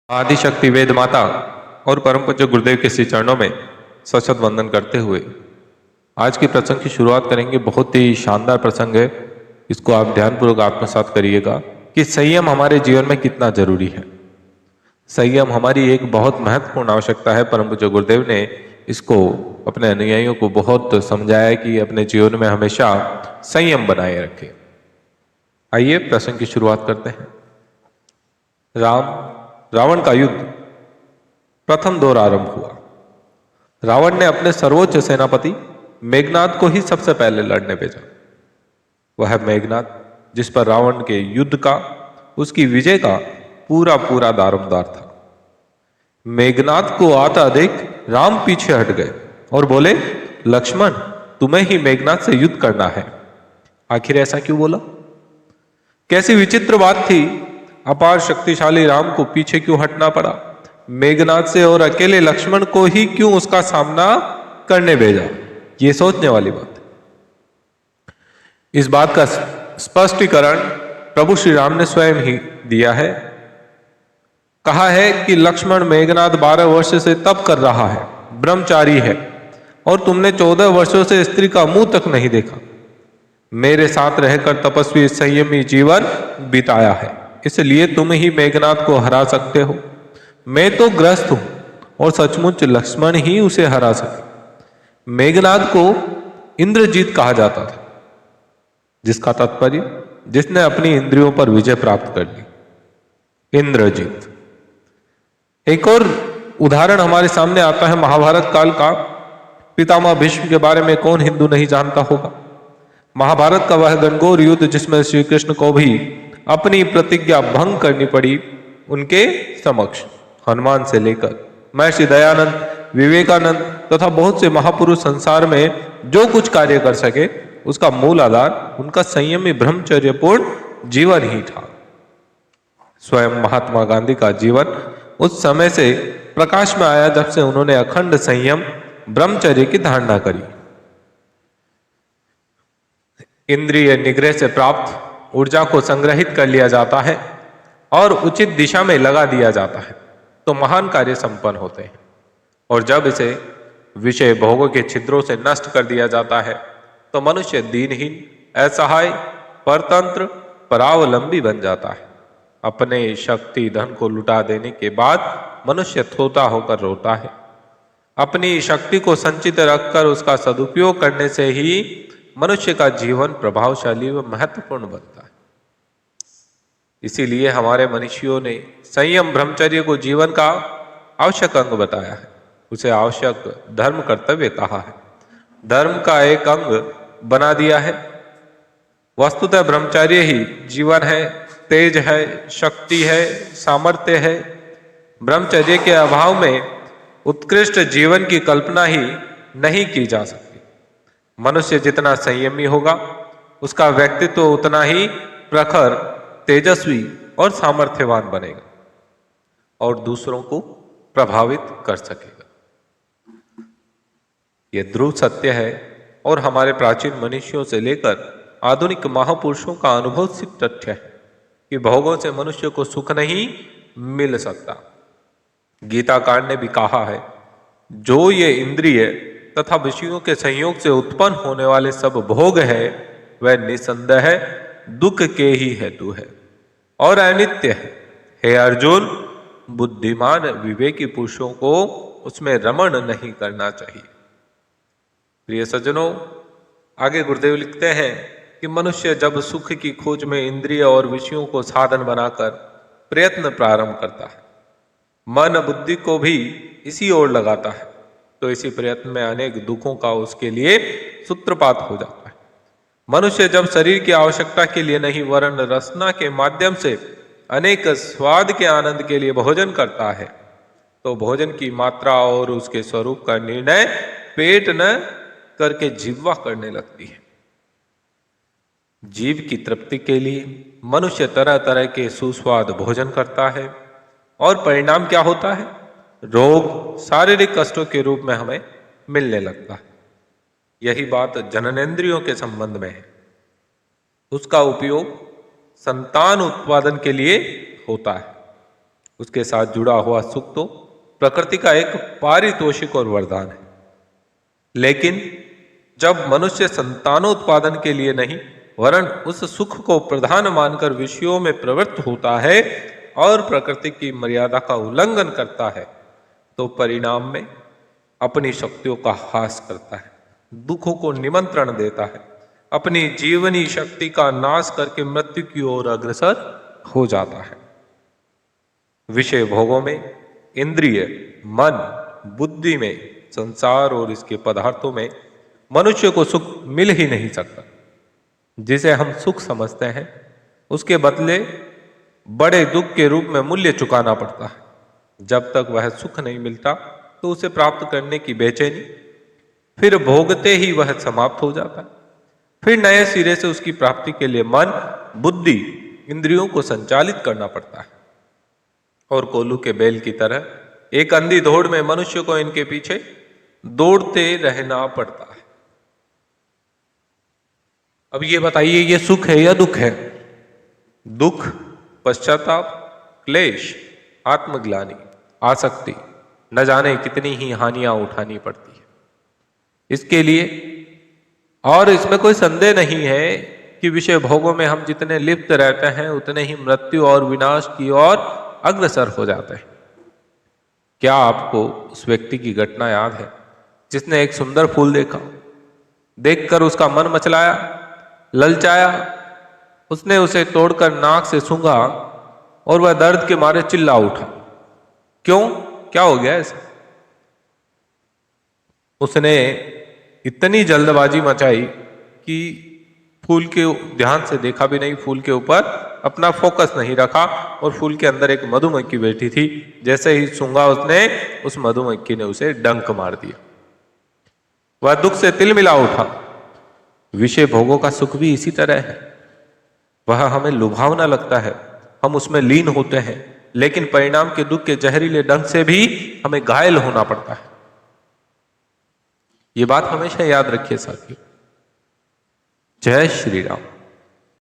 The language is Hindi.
आदिशक्ति वेद माता और परम पूज्य गुरुदेव के श्री चरणों में सशत वंदन करते हुए आज के प्रसंग की शुरुआत करेंगे। बहुत ही शानदार प्रसंग है, इसको आप ध्यानपूर्वक आत्मसात करिएगा कि संयम हमारे जीवन में कितना जरूरी है। संयम हमारी एक बहुत महत्वपूर्ण आवश्यकता है। परम पूज्य गुरुदेव ने इसको अपने अनुयायियों को बहुत समझाया कि अपने जीवन में हमेशा संयम बनाए रखें। आइए प्रसंग की शुरुआत करते हैं। रावण का युद्ध प्रथम दौर आरंभ हुआ। रावण ने अपने सर्वोच्च सेनापति मेघनाद को ही सबसे पहले लड़ने भेजा। वह मेघनाद जिस पर रावण के युद्ध का, उसकी विजय का पूरा पूरा दारोमदार था। मेघनाद को आता देख राम पीछे हट गए और बोले, लक्ष्मण, तुम्हें ही मेघनाद से युद्ध करना है। आखिर ऐसा क्यों बोला? कैसी विचित्र बात थी। अपार शक्तिशाली राम को पीछे क्यों हटना पड़ा? मेघनाद से और अकेले लक्ष्मण को ही क्यों उसका सामना करने भेजा? ये सोचने वाली बात है। इस बात का स्पष्टीकरण प्रभु श्री राम ने स्वयं ही दिया है। कहा है कि लक्ष्मण, मेघनाद 12 वर्ष से तप कर रहा है, ब्रह्मचारी है, और तुमने 14 वर्षों से स्त्री का मुंह तक नहीं देखा। मेरे साथ रहकर तपस्वी संयमी जीवन बिताया है, इसलिए तुम ही मेघनाद को हरा सकते हो। मैं तो ग्रस्त हूं और सचमुच लक्ष्मण ही उसे हरा सके। मेघनाद को इंद्रजीत कहा जाता था, जिसका तात्पर्य जिसने अपनी इंद्रियों पर विजय प्राप्त कर ली, इंद्रजीत। एक और उदाहरण हमारे सामने आता है महाभारत काल का। पितामह भीष्म के बारे में कौन हिंदू नहीं जानता होगा। महाभारत का वह घनघोर युद्ध जिसमें श्री कृष्ण को भी अपनी प्रतिज्ञा भंग करनी पड़ी, उनके समक्ष हनुमान से लेकर महर्षि दयानंद, विवेकानंद तथा बहुत से महापुरुष संसार में जो कुछ कार्य कर सके, उसका मूल आधार उनका संयमी ब्रह्मचर्यपूर्ण जीवन ही था। स्वयं महात्मा गांधी का जीवन उस समय से प्रकाश में आया जब से उन्होंने अखंड संयम ब्रह्मचर्य की धारणा करी। इंद्रिय निग्रह से प्राप्त ऊर्जा को संग्रहित कर लिया जाता है और उचित दिशा में लगा दिया जाता है तो महान कार्य संपन्न होते हैं। और जब इसे विषय भोगों के छिद्रों से नष्ट कर दिया जाता है तो मनुष्य दीनहीन, असहाय, परतंत्र, परावलंबी बन जाता है। अपने शक्ति धन को लुटा देने के बाद मनुष्य थोथा होकर रोता है। अपनी शक्ति को संचित रखकर उसका सदुपयोग करने से ही मनुष्य का जीवन प्रभावशाली व महत्वपूर्ण बनता है। इसीलिए हमारे मनीषियों ने संयम ब्रह्मचर्य को जीवन का आवश्यक अंग बताया है, उसे आवश्यक धर्म कर्तव्य कहा है, धर्म का एक अंग बना दिया है। वस्तुतः ब्रह्मचर्य ही जीवन है, तेज है, शक्ति है, सामर्थ्य है। ब्रह्मचर्य के अभाव में उत्कृष्ट जीवन की कल्पना ही नहीं की जा सकती। मनुष्य जितना संयमी होगा, उसका व्यक्तित्व उतना ही प्रखर, तेजस्वी और सामर्थ्यवान बनेगा और दूसरों को प्रभावित कर सकेगा। यह ध्रुव सत्य है और हमारे प्राचीन मनुष्यों से लेकर आधुनिक महापुरुषों का अनुभव सिद्ध तथ्य है कि भोगों से मनुष्य को सुख नहीं मिल सकता। गीताकार ने भी कहा है, जो ये इंद्रिय तथा विषयों के संयोग से उत्पन्न होने वाले सब भोग है, वह निसंदेह दुख के ही हेतु है और अनित्य है। हे अर्जुन, बुद्धिमान विवेकी पुरुषों को उसमें रमण नहीं करना चाहिए। प्रिय सज्जनों, आगे गुरुदेव लिखते हैं कि मनुष्य जब सुख की खोज में इंद्रिय और विषयों को साधन बनाकर प्रयत्न प्रारंभ करता है, मन बुद्धि को भी इसी ओर लगाता है, तो इसी प्रयत्न में अनेक दुखों का उसके लिए सूत्रपात हो जाता है। मनुष्य जब शरीर की आवश्यकता के लिए नहीं वरन रसना के माध्यम से अनेक स्वाद के आनंद के लिए भोजन करता है, तो भोजन की मात्रा और उसके स्वरूप का निर्णय पेट न करके जिह्वा करने लगती है। जीव की तृप्ति के लिए मनुष्य तरह तरह के सुस्वाद भोजन करता है और परिणाम क्या होता है? रोग, शारीरिक कष्टों के रूप में हमें मिलने लगता है। यही बात जननेंद्रियों के संबंध में है। उसका उपयोग संतान उत्पादन के लिए होता है उसके साथ जुड़ा हुआ सुख तो प्रकृति का एक पारितोषिक और वरदान है। लेकिन जब मनुष्य संतानोत्पादन के लिए नहीं वरन उस सुख को प्रधान मानकर विषयों में प्रवृत्त होता है और प्रकृति की मर्यादा का उल्लंघन करता है, तो परिणाम में अपनी शक्तियों का ह्रास करता है, दुखों को निमंत्रण देता है, अपनी जीवनी शक्ति का नाश करके मृत्यु की ओर अग्रसर हो जाता है। विषय भोगों में, इंद्रिय, मन, बुद्धि में, संसार और इसके पदार्थों में मनुष्य को सुख मिल ही नहीं सकता। जिसे हम सुख समझते हैं उसके बदले बड़े दुख के रूप में मूल्य चुकाना पड़ता है। जब तक वह सुख नहीं मिलता तो उसे प्राप्त करने की बेचैनी, फिर भोगते ही वह समाप्त हो जाता है। फिर नए सिरे से उसकी प्राप्ति के लिए मन, बुद्धि, इंद्रियों को संचालित करना पड़ता है। और कोल्हू के बैल की तरह एक अंधी दौड़ में मनुष्य को इनके पीछे दौड़ते रहना पड़ता है। अब ये बताइए, ये सुख है या दुख है? दुख पश्चाताप, क्लेश, आत्मग्लानि, आसक्ति, न जाने कितनी ही हानियां उठानी पड़ती है इसके लिए। और इसमें कोई संदेह नहीं है कि विषय भोगों में हम जितने लिप्त रहते हैं उतने ही मृत्यु और विनाश की ओर अग्रसर हो जाते हैं। क्या आपको उस व्यक्ति की घटना याद है जिसने एक सुंदर फूल देखा, देखकर उसका मन मचलाया, ललचाया, उसने उसे तोड़कर नाक से सूंघा और वह दर्द के मारे चिल्ला उठा? क्यों? क्या हो गया ऐसा? उसने इतनी जल्दबाजी मचाई कि फूल के ध्यान से देखा भी नहीं, फूल के ऊपर अपना फोकस नहीं रखा और फूल के अंदर एक मधुमक्खी बैठी थी। जैसे ही सूंघा उसने, उस मधुमक्खी ने उसे डंक मार दिया। वह दुख से तिलमिला उठा। विषय भोगों का सुख भी इसी तरह है। वह हमें लुभावना लगता है, हम उसमें लीन होते हैं, लेकिन परिणाम के दुख के जहरीले डंक से भी हमें घायल होना पड़ता है। ये बात हमेशा याद रखिए साथियों। जय श्री राम।